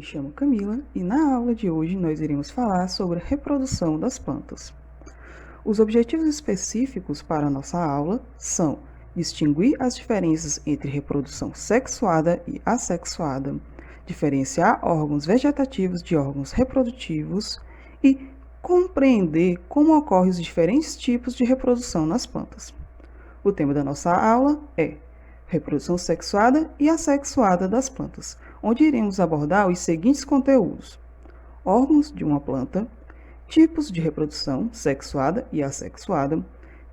me chamo Camila e na aula de hoje nós iremos falar sobre a reprodução das plantas. Os objetivos específicos para a nossa aula são distinguir as diferenças entre reprodução sexuada e assexuada, diferenciar órgãos vegetativos de órgãos reprodutivos e compreender como ocorrem os diferentes tipos de reprodução nas plantas. O tema da nossa aula é reprodução sexuada e assexuada das plantas, onde iremos abordar os seguintes conteúdos: órgãos de uma planta, tipos de reprodução sexuada e assexuada,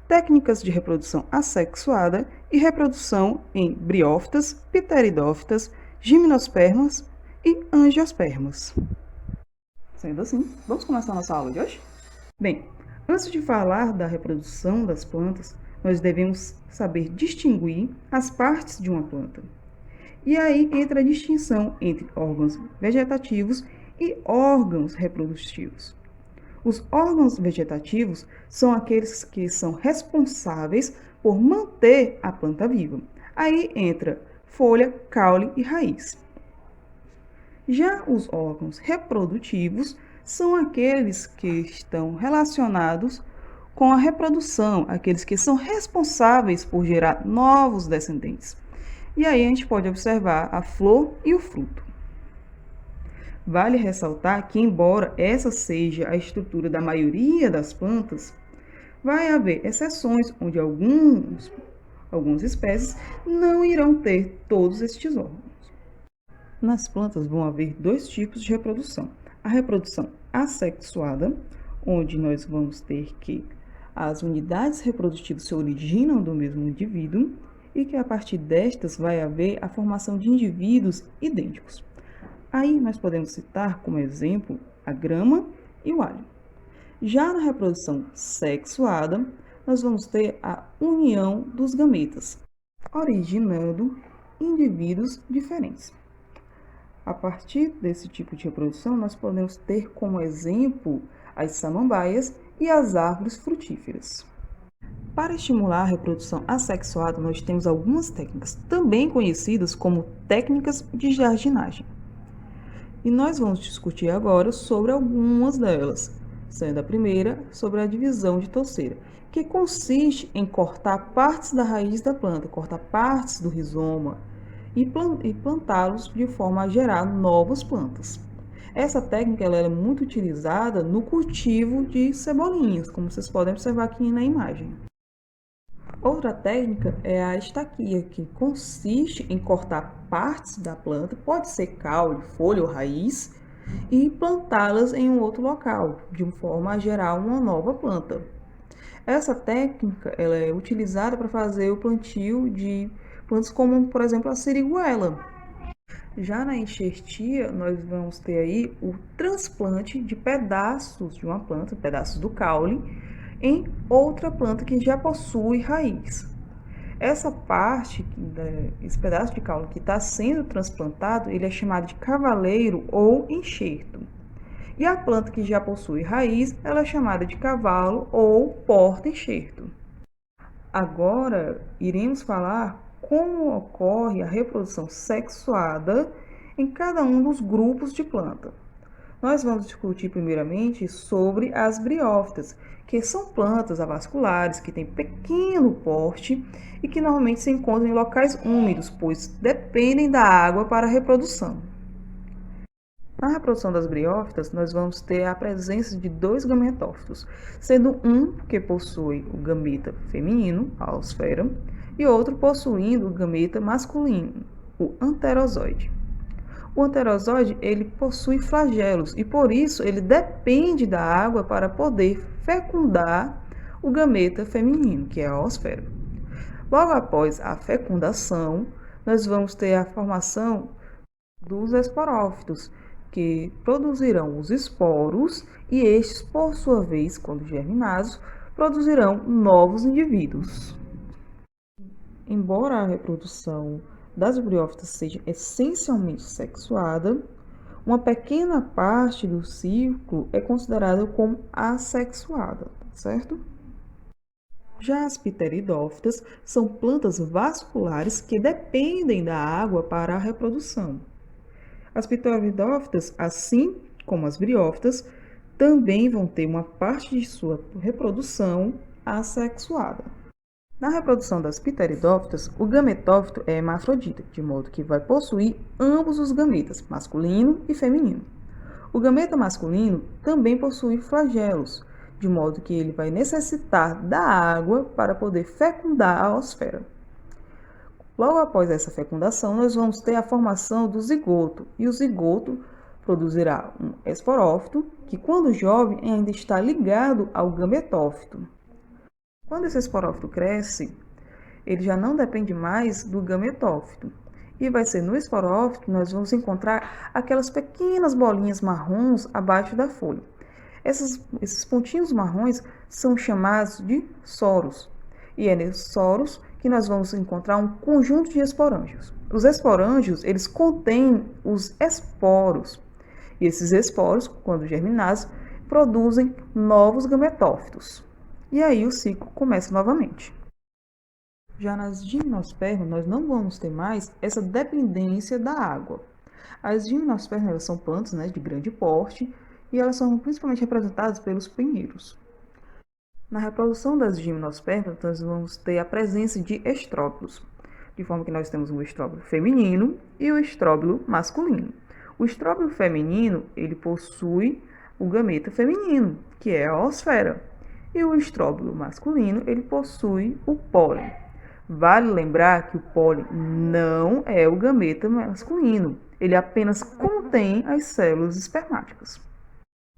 técnicas de reprodução assexuada e reprodução em briófitas, pteridófitas, gimnospermas e angiospermas. Sendo assim, vamos começar a nossa aula de hoje? Bem, antes de falar da reprodução das plantas, nós devemos saber distinguir as partes de uma planta. E aí entra a distinção entre órgãos vegetativos e órgãos reprodutivos. Os órgãos vegetativos são aqueles que são responsáveis por manter a planta viva. Aí entra folha, caule e raiz. Já os órgãos reprodutivos são aqueles que estão relacionados com a reprodução, aqueles que são responsáveis por gerar novos descendentes. E aí a gente pode observar a flor e o fruto. Vale ressaltar que, embora essa seja a estrutura da maioria das plantas, vai haver exceções onde algumas espécies não irão ter todos estes órgãos. Nas plantas vão haver dois tipos de reprodução. A reprodução assexuada, onde nós vamos ter que as unidades reprodutivas se originam do mesmo indivíduo e que a partir destas vai haver a formação de indivíduos idênticos. Aí nós podemos citar como exemplo a grama e o alho. Já na reprodução sexuada, nós vamos ter a união dos gametas, originando indivíduos diferentes. A partir desse tipo de reprodução, nós podemos ter como exemplo as samambaias e as árvores frutíferas. Para estimular a reprodução assexuada, nós temos algumas técnicas, também conhecidas como técnicas de jardinagem. E nós vamos discutir agora sobre algumas delas, sendo a primeira sobre a divisão de touceira, que consiste em cortar partes da raiz da planta, cortar partes do rizoma e plantá-los de forma a gerar novas plantas. Essa técnica ela é muito utilizada no cultivo de cebolinhas, como vocês podem observar aqui na imagem. Outra técnica é a estaquia, que consiste em cortar partes da planta, pode ser caule, folha ou raiz, e plantá-las em um outro local, de forma a gerar uma nova planta. Essa técnica ela é utilizada para fazer o plantio de plantas como, por exemplo, a siriguela. Já na enxertia, nós vamos ter aí o transplante de pedaços de uma planta, pedaços do caule, em outra planta que já possui raiz. Essa parte, esse pedaço de caule que está sendo transplantado, ele é chamado de cavaleiro ou enxerto. E a planta que já possui raiz, ela é chamada de cavalo ou porta-enxerto. Agora, iremos falar como ocorre a reprodução sexuada em cada um dos grupos de planta. Nós vamos discutir primeiramente sobre as briófitas, que são plantas avasculares que têm pequeno porte e que normalmente se encontram em locais úmidos, pois dependem da água para a reprodução. Na reprodução das briófitas, nós vamos ter a presença de dois gametófitos, sendo um que possui o gameta feminino, a oosfera, e outro possuindo o gameta masculino, o anterozoide. O anterozoide ele possui flagelos e por isso ele depende da água para poder fecundar o gameta feminino, que é a oosfera. Logo após a fecundação, nós vamos ter a formação dos esporófitos, que produzirão os esporos e estes, por sua vez, quando germinados, produzirão novos indivíduos. Embora a reprodução das briófitas seja essencialmente sexuada, uma pequena parte do ciclo é considerada como assexuada, certo? Já as pteridófitas são plantas vasculares que dependem da água para a reprodução. As pteridófitas, assim como as briófitas, também vão ter uma parte de sua reprodução assexuada. Na reprodução das pteridófitas, o gametófito é hermafrodita, de modo que vai possuir ambos os gametas, masculino e feminino. O gameta masculino também possui flagelos, de modo que ele vai necessitar da água para poder fecundar a osfera. Logo após essa fecundação, nós vamos ter a formação do zigoto, e o zigoto produzirá um esporófito, que quando jovem ainda está ligado ao gametófito. Quando esse esporófito cresce, ele já não depende mais do gametófito. E vai ser no esporófito que nós vamos encontrar aquelas pequenas bolinhas marrons abaixo da folha. Esses pontinhos marrons são chamados de soros. E é nesses soros que nós vamos encontrar um conjunto de esporângios. Os esporângios, eles contêm os esporos. E esses esporos, quando germinados, produzem novos gametófitos. E aí o ciclo começa novamente. Já nas gimnospermas, nós não vamos ter mais essa dependência da água. As gimnospermas, elas são plantas, né, de grande porte e elas são principalmente representadas pelos pinheiros. Na reprodução das gimnospermas, nós vamos ter a presença de estróbilos, de forma que nós temos o estróbilo feminino e o estróbilo masculino. O estróbilo feminino, ele possui o gameta feminino, que é a osfera, e o estróbilo masculino, ele possui o pólen. Vale lembrar que o pólen não é o gameta masculino, ele apenas contém as células espermáticas.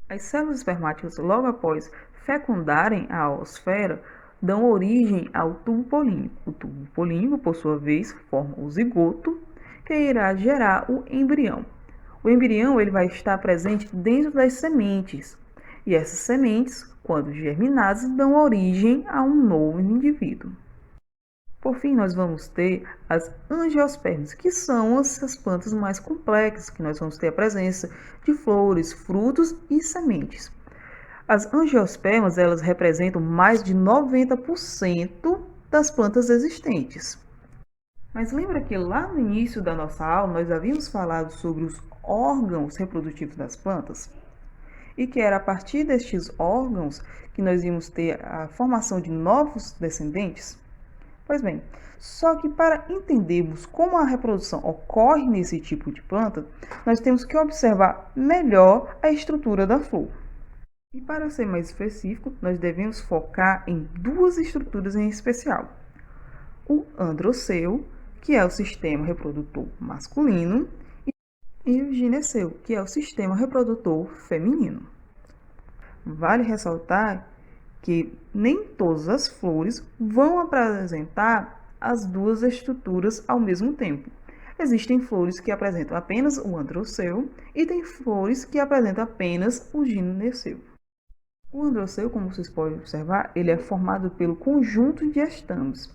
As células espermáticas, logo após fecundarem a osfera, dão origem ao tubo polínico. O tubo polínico, por sua vez, forma o zigoto, que irá gerar o embrião. O embrião ele vai estar presente dentro das sementes, e essas sementes, quando germinadas, dão origem a um novo indivíduo. Por fim, nós vamos ter as angiospermas, que são essas plantas mais complexas, que nós vamos ter a presença de flores, frutos e sementes. As angiospermas, elas representam mais de 90% das plantas existentes. Mas lembra que lá no início da nossa aula, nós havíamos falado sobre os órgãos reprodutivos das plantas? E que era a partir destes órgãos que nós íamos ter a formação de novos descendentes? Pois bem, só que para entendermos como a reprodução ocorre nesse tipo de planta, nós temos que observar melhor a estrutura da flor. E para ser mais específico, nós devemos focar em duas estruturas em especial. O androceu, que é o sistema reprodutor masculino, e o gineceu, que é o sistema reprodutor feminino. Vale ressaltar que nem todas as flores vão apresentar as duas estruturas ao mesmo tempo. Existem flores que apresentam apenas o androceu e tem flores que apresentam apenas o gineceu. O androceu, como vocês podem observar, ele é formado pelo conjunto de estames.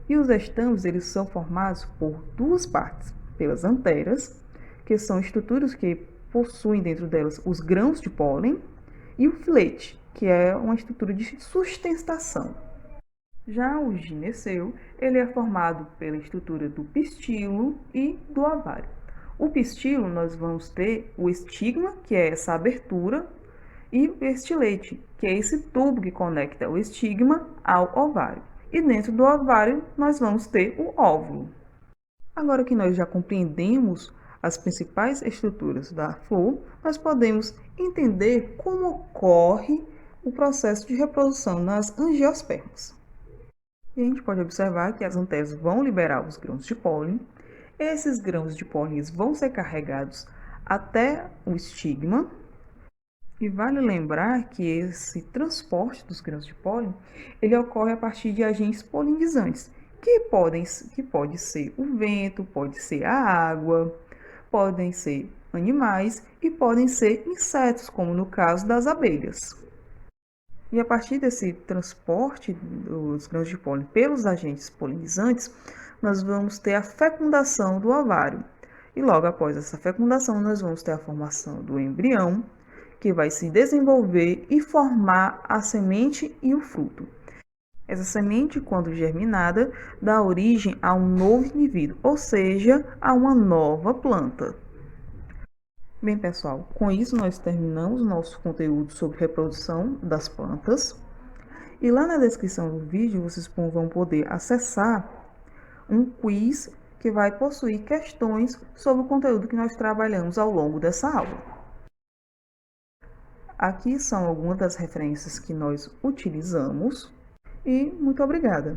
E os estames eles são formados por duas partes, pelas anteras, que são estruturas que possuem dentro delas os grãos de pólen, e o filete, que é uma estrutura de sustentação. Já o gineceu, ele é formado pela estrutura do pistilo e do ovário. O pistilo, nós vamos ter o estigma, que é essa abertura, e o estilete, que é esse tubo que conecta o estigma ao ovário. E dentro do ovário, nós vamos ter o óvulo. Agora que nós já compreendemos as principais estruturas da flor, nós podemos entender como ocorre o processo de reprodução nas angiospermas. E a gente pode observar que as anteras vão liberar os grãos de pólen. Esses grãos de pólen vão ser carregados até o estigma. E vale lembrar que esse transporte dos grãos de pólen, ele ocorre a partir de agentes polinizantes, que pode ser o vento, pode ser a água, podem ser animais e podem ser insetos, como no caso das abelhas. E a partir desse transporte dos grãos de pólen pelos agentes polinizantes, nós vamos ter a fecundação do ovário. E logo após essa fecundação, nós vamos ter a formação do embrião, que vai se desenvolver e formar a semente e o fruto. Essa semente, quando germinada, dá origem a um novo indivíduo, ou seja, a uma nova planta. Bem, pessoal, com isso nós terminamos o nosso conteúdo sobre reprodução das plantas. E lá na descrição do vídeo vocês vão poder acessar um quiz que vai possuir questões sobre o conteúdo que nós trabalhamos ao longo dessa aula. Aqui são algumas das referências que nós utilizamos e muito obrigada!